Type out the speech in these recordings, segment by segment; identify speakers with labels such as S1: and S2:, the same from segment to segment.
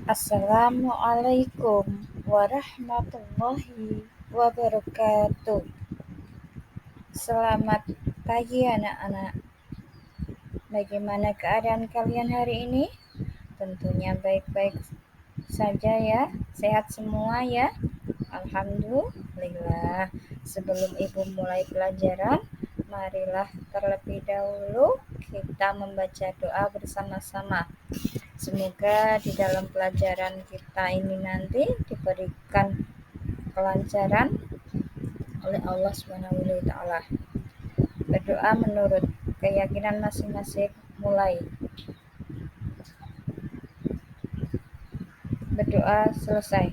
S1: Assalamualaikum warahmatullahi wabarakatuh. Selamat pagi anak-anak. Bagaimana keadaan kalian hari ini? Tentunya baik-baik saja ya. Sehat semua ya. Alhamdulillah. Sebelum Ibu mulai pelajaran, marilah terlebih dahulu kita membaca doa bersama-sama. Semoga di dalam pelajaran kita ini nanti diberikan kelancaran oleh Allah Subhanahu wa taala. Berdoa menurut keyakinan masing-masing. Mulai. Berdoa selesai.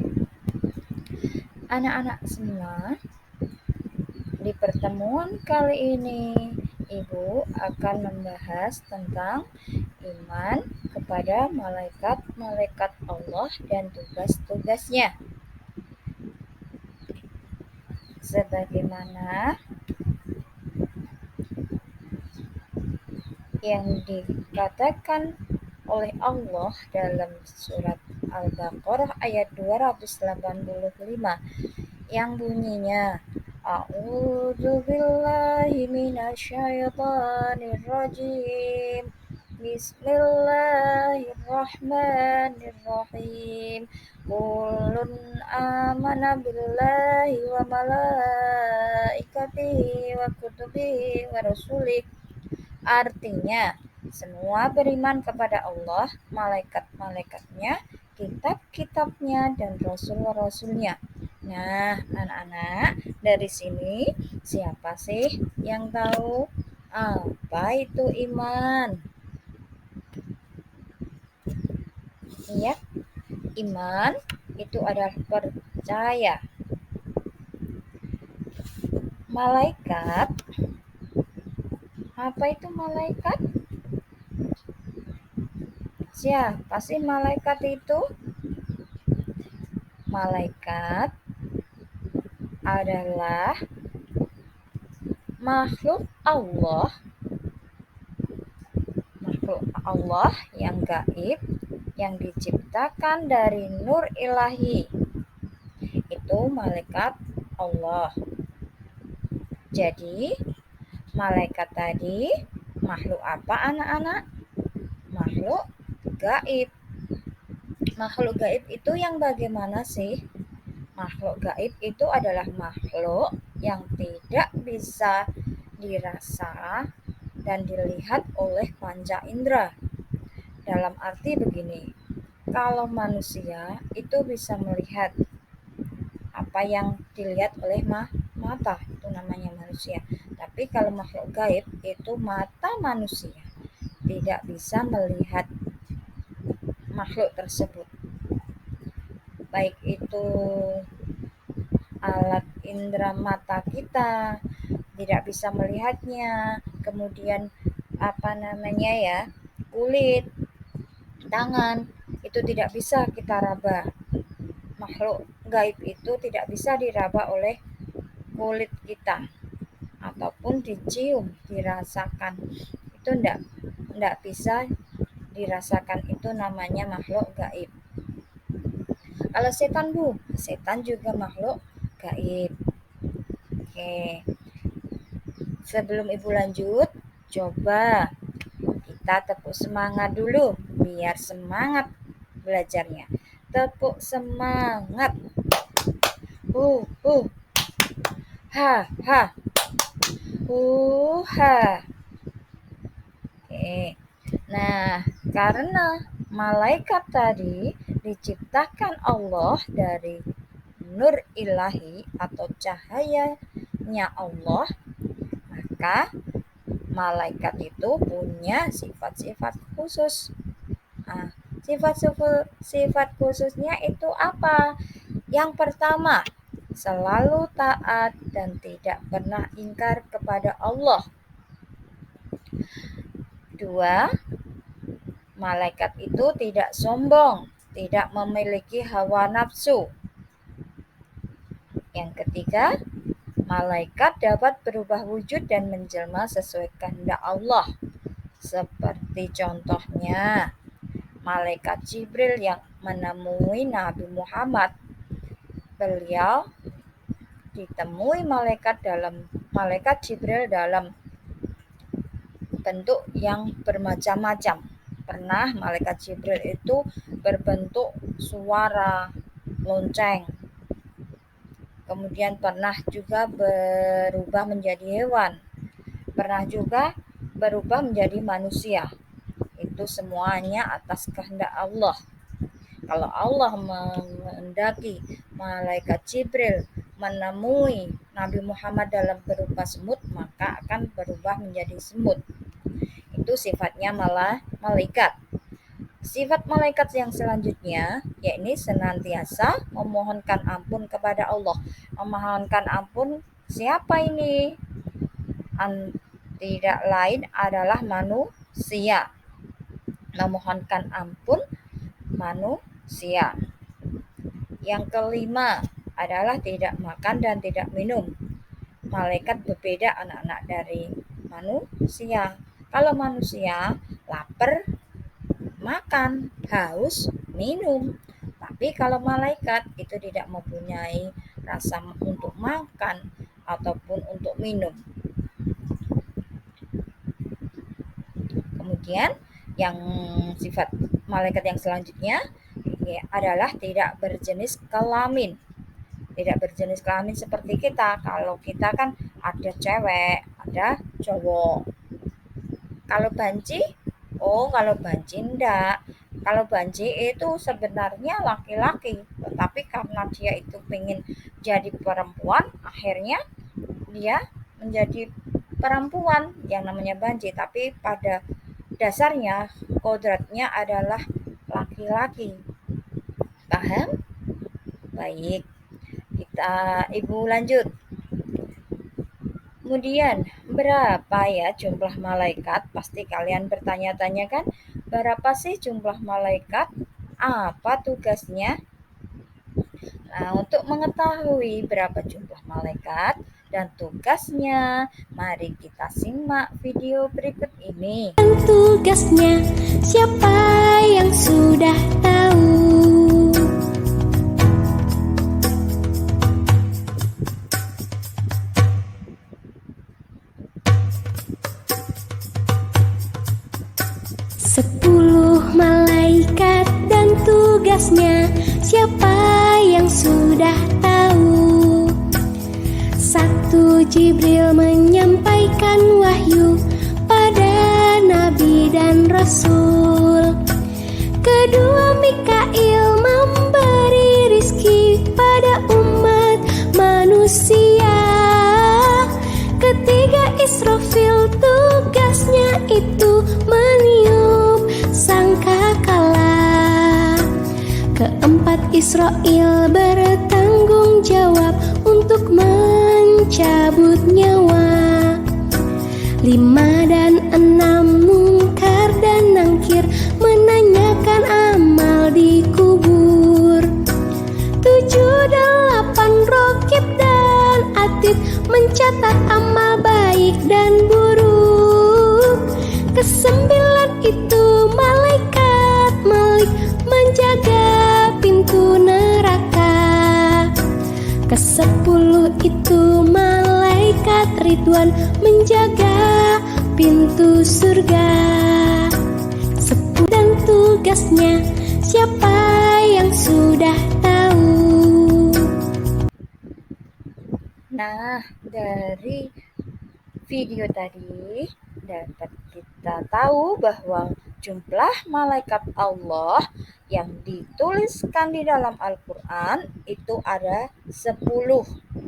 S1: Anak-anak semua, di pertemuan kali ini Ibu akan membahas tentang iman kepada malaikat-malaikat Allah dan tugas-tugasnya. Sebagaimana yang dikatakan oleh Allah dalam surat Al-Baqarah ayat 285 yang bunyinya A'udzubillahi minasyaitonirrajim. Bismillahirrahmanirrahim. Kullun amana billahi wa malaikatihi wa kutubihi wa rasulih. Artinya, semua beriman kepada Allah, malaikat-malaikatnya, kitab-kitabnya, dan rasul-rasulnya. Nah, anak-anak, dari sini siapa sih yang tahu apa itu iman? Iya, iman itu adalah percaya. Malaikat, apa itu malaikat? Siapa sih malaikat itu? Malaikat adalah makhluk Allah yang gaib, yang diciptakan dari nur ilahi. Itu malaikat Allah. Jadi, malaikat tadi makhluk apa anak-anak? Makhluk gaib. Makhluk gaib itu yang bagaimana sih? Makhluk gaib itu adalah makhluk yang tidak bisa dirasa dan dilihat oleh panca indera. Dalam arti begini, kalau manusia itu bisa melihat apa yang dilihat oleh mata, itu namanya manusia. Tapi kalau makhluk gaib itu mata manusia tidak bisa melihat makhluk tersebut. Baik itu alat indera mata kita tidak bisa melihatnya, kemudian kulit, tangan itu tidak bisa kita raba. Makhluk gaib itu tidak bisa diraba oleh kulit kita ataupun dicium, dirasakan. Itu enggak bisa dirasakan, itu namanya makhluk gaib. Kalau setan setan juga makhluk gaib. Oke. Sebelum Ibu lanjut, coba kita tepuk semangat dulu biar semangat belajarnya. Tepuk semangat. Ha ha. Ha. Oke. Nah, karena malaikat tadi diciptakan Allah dari nur ilahi atau cahayanya Allah, maka malaikat itu punya sifat-sifat khusus. Nah, sifat khususnya itu apa? Yang pertama, selalu taat dan tidak pernah ingkar kepada Allah. 2. Malaikat itu tidak sombong, tidak memiliki hawa nafsu. Yang ketiga, malaikat dapat berubah wujud dan menjelma sesuai kehendak Allah. Seperti contohnya, malaikat Jibril yang menemui Nabi Muhammad. Beliau ditemui malaikat Jibril dalam bentuk yang bermacam-macam. Pernah malaikat Jibril itu berbentuk suara lonceng. Kemudian pernah juga berubah menjadi hewan. Pernah juga berubah menjadi manusia. Itu semuanya atas kehendak Allah. Kalau Allah menghendaki malaikat Jibril menemui Nabi Muhammad dalam berupa semut, maka akan berubah menjadi semut. Itu sifatnya malaikat. Sifat malaikat yang selanjutnya yakni senantiasa memohonkan ampun kepada Allah. Memohonkan ampun siapa ini? Tidak lain adalah manusia. Memohonkan ampun manusia. Yang kelima adalah tidak makan dan tidak minum. Malaikat berbeda anak-anak dari manusia. Kalau manusia lapar, makan, haus, minum. Tapi kalau malaikat itu tidak mempunyai rasa untuk makan ataupun untuk minum. Kemudian yang sifat malaikat yang selanjutnya adalah tidak berjenis kelamin. Tidak berjenis kelamin seperti kita. Kalau kita kan ada cewek, ada cowok. Kalau banci, kalau banci enggak. Kalau banci itu sebenarnya laki-laki, tetapi karena dia itu pengen jadi perempuan, akhirnya dia menjadi perempuan yang namanya banci. Tapi pada dasarnya kodratnya adalah laki-laki. Paham? Baik, Ibu lanjut. Kemudian, berapa ya jumlah malaikat? Pasti kalian bertanya-tanya kan, berapa sih jumlah malaikat? Apa tugasnya? Nah, untuk mengetahui berapa jumlah malaikat dan tugasnya, mari kita simak video berikut ini.
S2: Tugasnya, siapa yang sudah tahu? Sepuluh malaikat dan tugasnya, siapa yang sudah tahu? Satu, Jibril menyampaikan wahyu pada Nabi dan Rasul. Kedua, Mikail memberi rizki pada umat manusia. Ketiga, Israfil tugasnya itu meniup sangkakala. Keempat, Israil bertanggung jawab untuk mencabut nyawa. 5 dan 6, Mungkar dan Nangkir menanyakan amal di kubur. 7, 8, Rokib dan Atid mencatat amal baik dan buruk. 9 itu malaikat Malik menjaga pintu neraka. 10 itu malaikat Ridwan menjaga pintu surga. 10 dan tugasnya, siapa yang sudah tahu?
S1: Nah, dari video tadi dapat kita tahu bahwa jumlah malaikat Allah yang dituliskan di dalam Al-Quran itu ada 10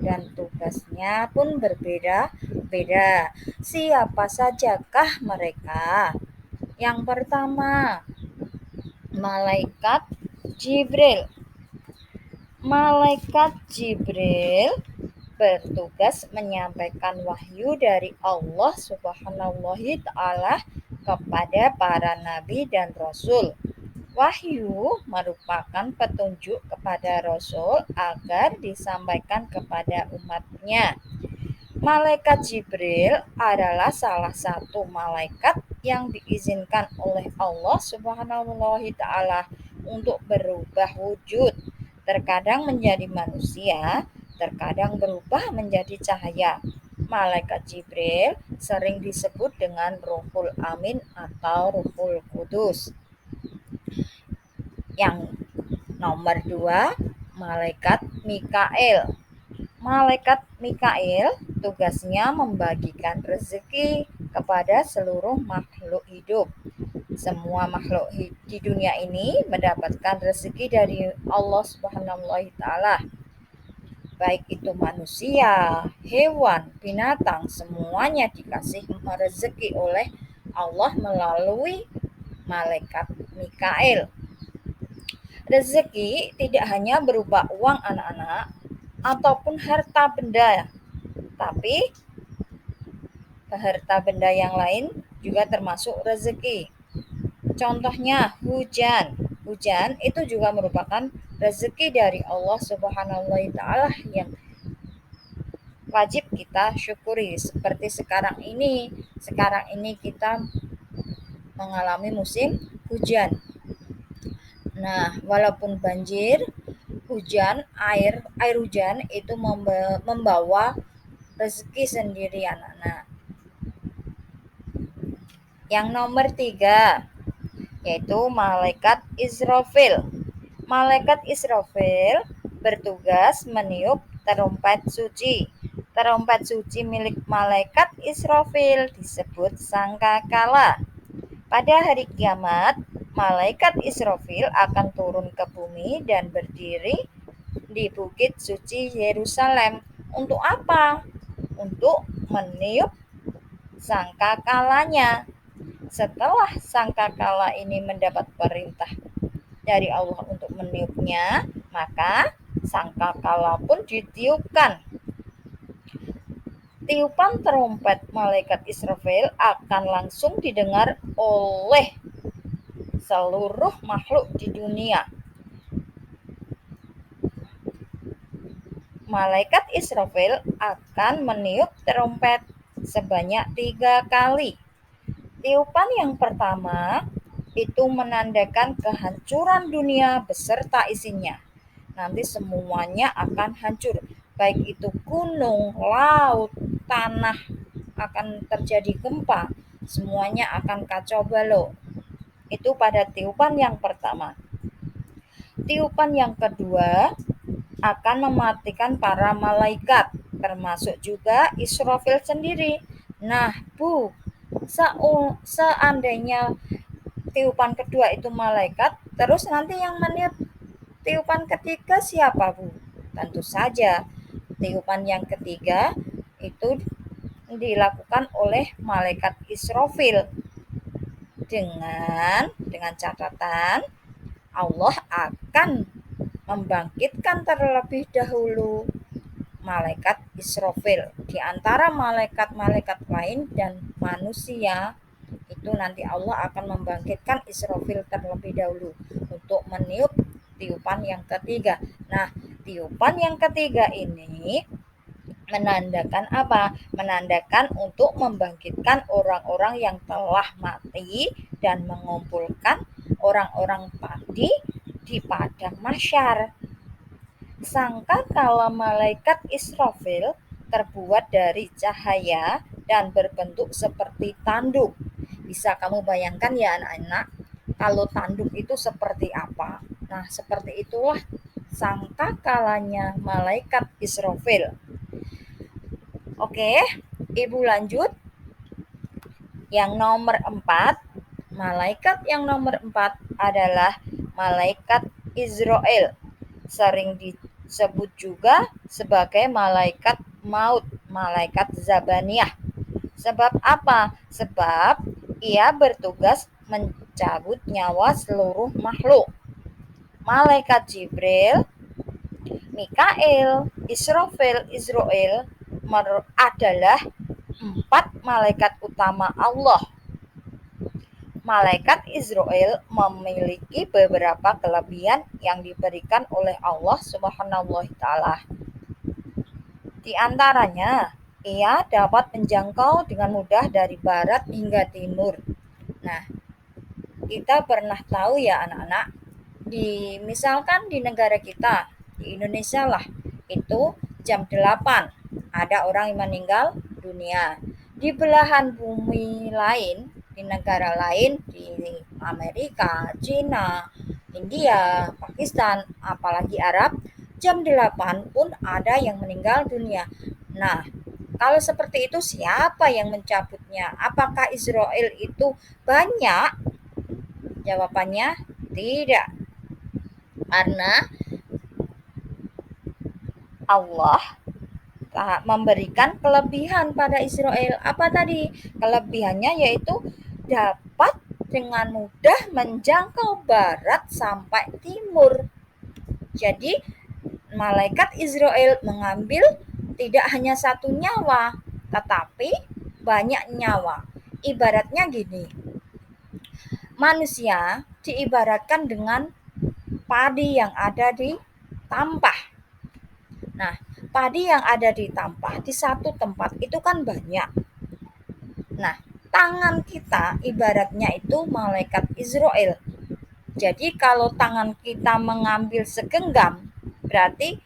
S1: dan tugasnya pun berbeda-beda. Siapa sajakah mereka? Yang pertama, malaikat Jibril. Malaikat Jibril bertugas menyampaikan wahyu dari Allah Subhanahu wa Ta'ala kepada para nabi dan rasul. Wahyu merupakan petunjuk kepada rasul agar disampaikan kepada umatnya. Malaikat Jibril adalah salah satu malaikat yang diizinkan oleh Allah Subhanahu wa taala untuk berubah wujud. Terkadang menjadi manusia, terkadang berubah menjadi cahaya. Malaikat Jibril sering disebut dengan Ruhul Amin atau Ruhul Kudus. Yang nomor 2, Malaikat Mikail. Malaikat Mikail tugasnya membagikan rezeki kepada seluruh makhluk hidup. Semua makhluk di dunia ini mendapatkan rezeki dari Allah Subhanahu wa taala. Baik itu manusia, hewan, binatang, semuanya dikasih rezeki oleh Allah melalui malaikat Mikail. Rezeki tidak hanya berupa uang anak-anak ataupun harta benda, tapi harta benda yang lain juga termasuk rezeki. Contohnya hujan. Hujan itu juga merupakan rezeki dari Allah Subhanahu wa taala yang wajib kita syukuri. Seperti sekarang ini. Sekarang ini kita mengalami musim hujan. Nah, walaupun banjir, air hujan itu membawa rezeki sendiri anak-anak. Yang nomor 3 yaitu malaikat Israfil. Malaikat Israfil bertugas meniup terompet suci. Terompet suci milik malaikat Israfil disebut sangkakala. Pada hari kiamat, malaikat Israfil akan turun ke bumi dan berdiri di bukit suci Yerusalem. Untuk apa? Untuk meniup sangkakalanya. Setelah sangkakala ini mendapat perintah dari Allah untuk meniupnya, maka sangkakala pun ditiupkan. Tiupan terompet malaikat Israfil akan langsung didengar oleh seluruh makhluk di dunia. Malaikat Israfil akan meniup terompet sebanyak 3 kali. Tiupan yang pertama itu menandakan kehancuran dunia beserta isinya. Nanti semuanya akan hancur, baik itu gunung, laut, tanah, akan terjadi gempa, semuanya akan kacau balau. Itu pada tiupan yang pertama. Tiupan yang kedua akan mematikan para malaikat, termasuk juga Israfil sendiri. Nah, Bu, seandainya tiupan kedua itu malaikat, terus nanti yang meniup tiupan ketiga siapa, Bu? Tentu saja tiupan yang ketiga itu dilakukan oleh malaikat Israfil dengan catatan Allah akan membangkitkan terlebih dahulu malaikat Israfil di antara malaikat-malaikat lain dan manusia. Itu nanti Allah akan membangkitkan Israfil terlebih dahulu untuk meniup tiupan yang ketiga. Nah, tiupan yang ketiga ini menandakan apa? Menandakan untuk membangkitkan orang-orang yang telah mati dan mengumpulkan orang-orang tadi di padang mahsyar. Sangkakala malaikat Israfil terbuat dari cahaya dan berbentuk seperti tanduk. Bisa kamu bayangkan ya anak-anak, kalau tanduk itu seperti apa? Nah, seperti itulah sangkakalanya malaikat Israfil. Oke, Ibu lanjut. Yang nomor 4, malaikat yang nomor 4 adalah malaikat Israel. Sering disebut juga sebagai malaikat maut, malaikat Zabaniyah. Sebab apa? Sebab ia bertugas mencabut nyawa seluruh makhluk. Malaikat Jibril, Mikail, Israfil, Israel adalah 4 malaikat utama Allah. Malaikat Israel memiliki beberapa kelebihan yang diberikan oleh Allah Subhanahu wa taala. Di antaranya, Ia dapat menjangkau dengan mudah dari barat hingga timur. Nah, kita pernah tahu ya anak-anak, misalkan di negara kita, di Indonesia lah, itu jam 8 ada orang yang meninggal dunia. Di belahan bumi lain, di negara lain, di Amerika, Cina, India, Pakistan, apalagi Arab, jam 8 pun ada yang meninggal dunia. Nah, kalau seperti itu siapa yang mencabutnya? Apakah Israel itu banyak? Jawabannya tidak. Karena Allah memberikan kelebihan pada Israel. Apa tadi? Kelebihannya yaitu dapat dengan mudah menjangkau barat sampai timur. Jadi malaikat Israel mengambil tidak hanya satu nyawa, tetapi banyak nyawa. Ibaratnya gini, manusia diibaratkan dengan padi yang ada di tampah. Nah, padi yang ada di tampah di satu tempat itu kan banyak. Nah, tangan kita ibaratnya itu malaikat Israel. Jadi kalau tangan kita mengambil segenggam, berarti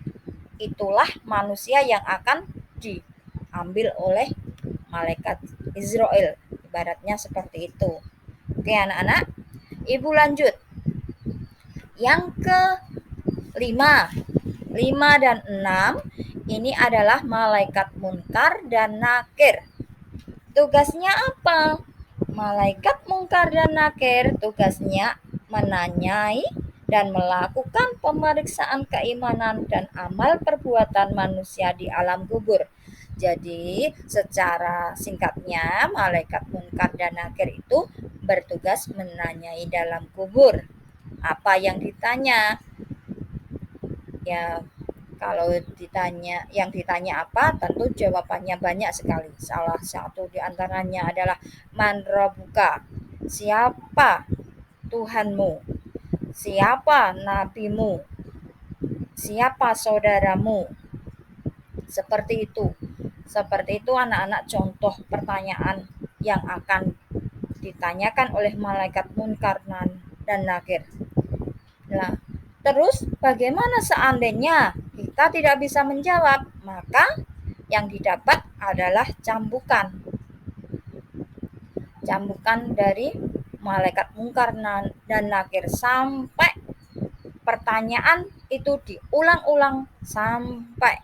S1: itulah manusia yang akan diambil oleh malaikat Israel. Ibaratnya seperti itu. Oke anak-anak, ibu lanjut. Yang kelima, 5 dan 6 ini adalah malaikat munkar dan nakir. Tugasnya apa? Malaikat munkar dan nakir tugasnya menanyai dan melakukan pemeriksaan keimanan dan amal perbuatan manusia di alam kubur. Jadi, secara singkatnya, malaikat munkar dan nakir itu bertugas menanyai dalam kubur. Apa yang ditanya? Ya, kalau yang ditanya apa, tentu jawabannya banyak sekali. Salah satu di antaranya adalah man rabbuka, siapa Tuhanmu, siapa nabimu, siapa saudaramu. Seperti itu anak-anak contoh pertanyaan yang akan ditanyakan oleh malaikat munkar dan nakir. Nah, terus bagaimana seandainya kita tidak bisa menjawab? Maka yang didapat adalah cambukan. Cambukan dari malaikat munkar dan nakir sampai pertanyaan itu diulang-ulang sampai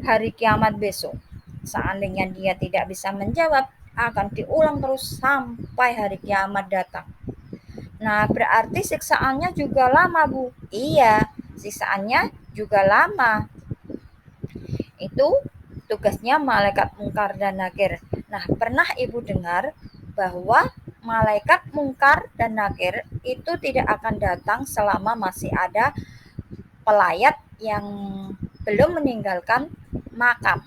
S1: hari kiamat besok. Seandainya dia tidak bisa menjawab, akan diulang terus sampai hari kiamat datang. Nah, berarti siksaannya juga lama, Bu. Iya, siksaannya juga lama. Itu tugasnya malaikat munkar dan nakir. Nah, pernah Ibu dengar bahwa malaikat munkar dan nakir itu tidak akan datang selama masih ada pelayat yang belum meninggalkan makam.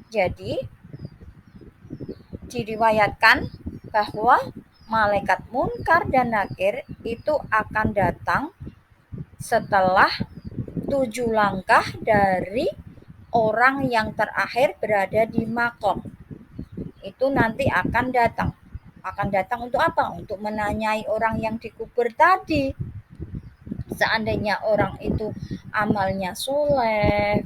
S1: Jadi, diriwayatkan bahwa malaikat munkar dan nakir itu akan datang setelah 7 langkah dari orang yang terakhir berada di makom. Itu nanti akan datang. Akan datang untuk apa? Untuk menanyai orang yang dikubur tadi. Seandainya orang itu amalnya soleh,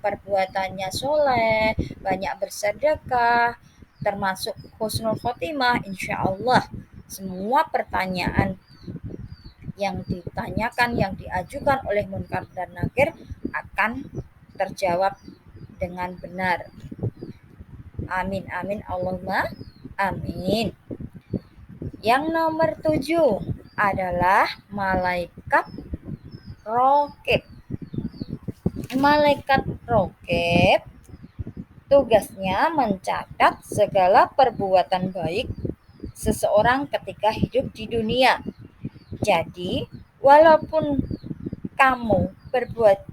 S1: perbuatannya soleh, banyak bersedekah, termasuk husnul khotimah, insya Allah semua pertanyaan yang ditanyakan, yang diajukan oleh munkar dan nakir akan terjawab dengan benar. Amin, amin, Allahumma amin. Yang nomor 7 adalah malaikat rokib. Malaikat rokib tugasnya mencatat segala perbuatan baik seseorang ketika hidup di dunia. Jadi, walaupun kamu berbuat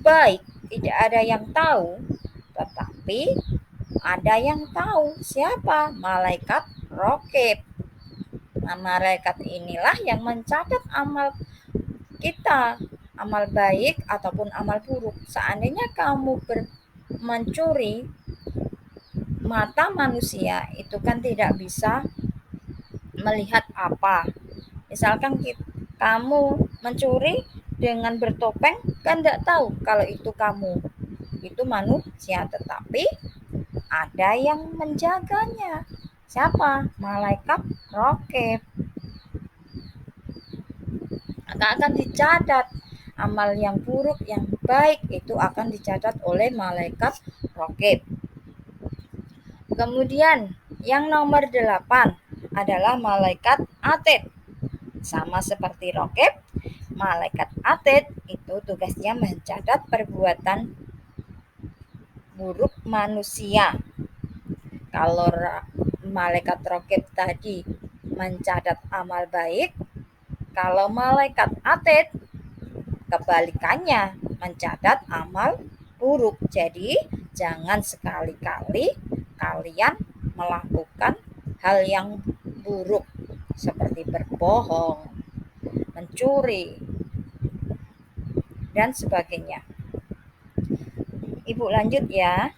S1: baik, tidak ada yang tahu, tetapi ada yang tahu. Siapa? Malaikat rokib. Nah, malaikat inilah yang mencatat amal kita. amal baik ataupun amal buruk. Seandainya kamu mencuri mata manusia, itu kan tidak bisa melihat apa. Misalkan kamu mencuri dengan bertopeng, kan tidak tahu kalau itu kamu, itu manusia, tetapi ada yang menjaganya. Siapa? Malaikat raqib. Akan dicatat amal yang buruk, yang baik itu akan dicatat oleh malaikat raqib. Kemudian yang nomor 8 adalah malaikat atid. Sama seperti raqib, malaikat atid itu tugasnya mencatat perbuatan buruk manusia. Kalau malaikat raqib tadi mencatat amal baik, kalau malaikat atid kebalikannya mencatat amal buruk. Jadi jangan sekali-kali kalian melakukan hal yang buruk seperti berbohong, mencuri, dan sebagainya. Ibu lanjut ya.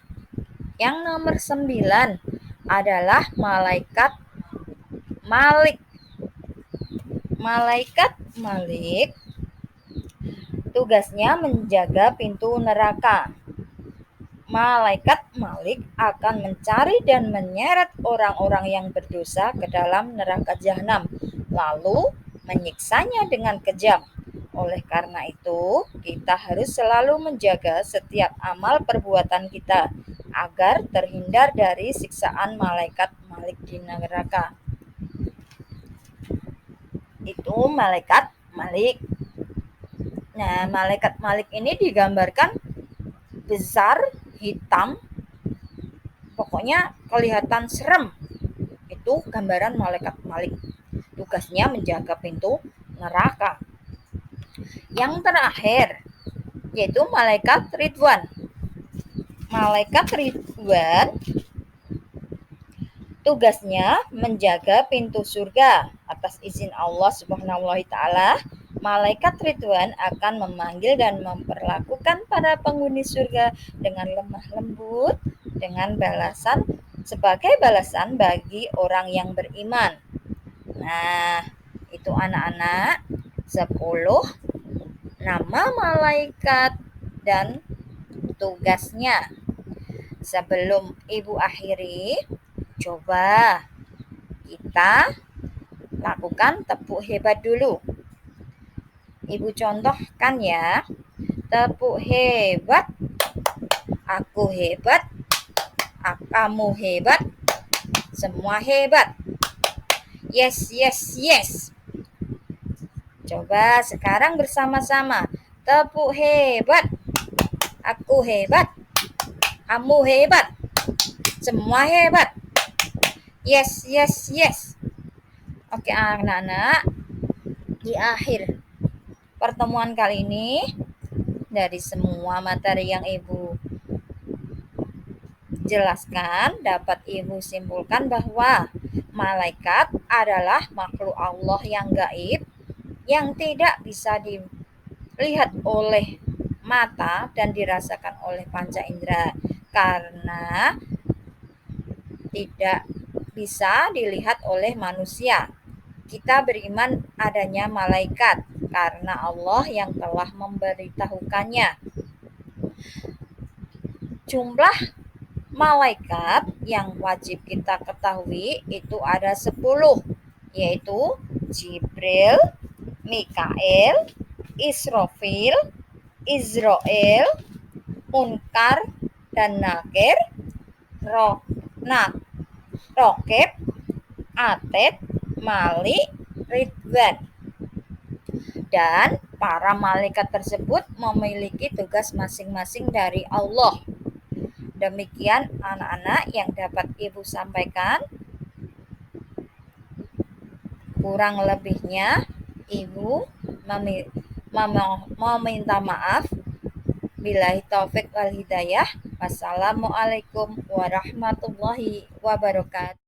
S1: Yang nomor 9 adalah malaikat Malik. Malaikat Malik tugasnya menjaga pintu neraka. Malaikat Malik akan mencari dan menyeret orang-orang yang berdosa ke dalam neraka jahanam, lalu menyiksanya dengan kejam. Oleh karena itu, kita harus selalu menjaga setiap amal perbuatan kita agar terhindar dari siksaan malaikat Malik di neraka. Itu malaikat Malik. Nah, malaikat Malik ini digambarkan besar, hitam, pokoknya kelihatan serem. Itu gambaran malaikat Malik. Tugasnya menjaga pintu neraka. Yang terakhir yaitu malaikat Ridwan. Malaikat Ridwan tugasnya menjaga pintu surga atas izin Allah Subhanahu wa taala. Malaikat Ridwan akan memanggil dan memperlakukan para penghuni surga dengan lemah lembut, dengan balasan sebagai balasan bagi orang yang beriman. Nah, itu anak-anak 10 nama malaikat dan tugasnya. Sebelum Ibu akhiri, coba kita lakukan tepuk hebat dulu. Ibu contohkan ya. Tepuk hebat. Aku hebat. Kamu hebat. Semua hebat. Yes, yes, yes. Coba sekarang bersama-sama. Tepuk hebat. Aku hebat. Kamu hebat. Semua hebat. Yes, yes, yes. Oke anak-anak. Di akhir pertemuan kali ini, dari semua materi yang Ibu jelaskan, dapat Ibu simpulkan bahwa malaikat adalah makhluk Allah yang gaib, yang tidak bisa dilihat oleh mata dan dirasakan oleh panca indera, karena tidak bisa dilihat oleh manusia. Kita beriman adanya malaikat karena Allah yang telah memberitahukannya. Jumlah malaikat yang wajib kita ketahui itu ada 10, yaitu Jibril, Mikail, Israfil, Israel, Munkar dan Nakir, Raqib, Atid, Malik, Ridwan. Dan para malaikat tersebut memiliki tugas masing-masing dari Allah. Demikian anak-anak yang dapat Ibu sampaikan. Kurang lebihnya Ibu meminta maaf. Billahi taufik wal hidayah. Wassalamualaikum warahmatullahi wabarakatuh.